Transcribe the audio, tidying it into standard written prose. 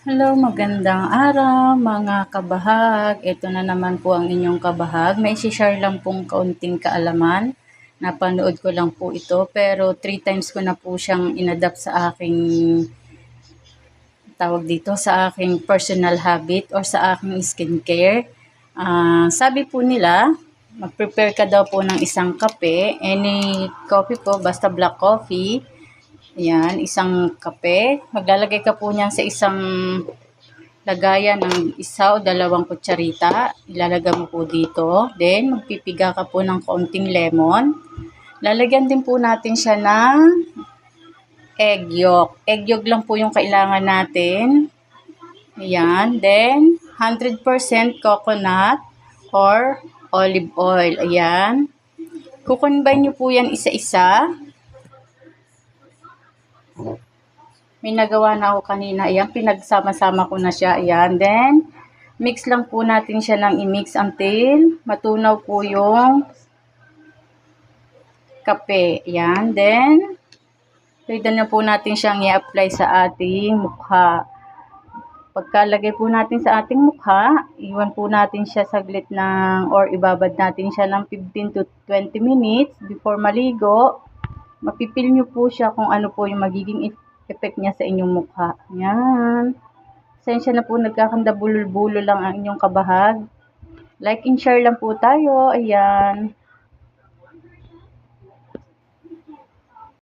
Hello, magandang araw mga kabahag. Ito na naman po ang inyong kabahag. May share lang pong kaunting kaalaman. Napanood ko lang po ito pero 3 times ko na po siyang inadapt sa aking sa aking personal habit or sa aking skincare. Sabi po nila, mag-prepare ka daw po ng isang kape. Any coffee po, basta black coffee. Ayan, isang kape. Maglalagay ka po niyan sa isang lagayan ng 1 o 2 kutsarita. Ilalagay mo po dito. Then, magpipiga ka po ng kaunting lemon. Lalagyan din po natin siya ng egg yolk. Egg yolk lang po yung kailangan natin. Ayan. Then, 100% coconut or olive oil. Ayan. Kukonbine nyo po yan isa-isa. May nagawa na ako kanina. Ayan, pinagsama-sama ko na siya. Ayan. Then, mix lang po natin siya ng i-mix until matunaw po yung kape. Ayan. Then, pwede na po natin siyang i-apply sa ating mukha. Pagkalagay po natin sa ating mukha, iwan po natin siya saglit or ibabad natin siya ng 15 to 20 minutes before maligo. Mapipil nyo po siya kung ano po yung magiging effect niya sa inyong mukha. Yan. Sensya na po, nagkakanda bulol-bulol lang ang inyong kabahag. Like and share lang po tayo. Ayan.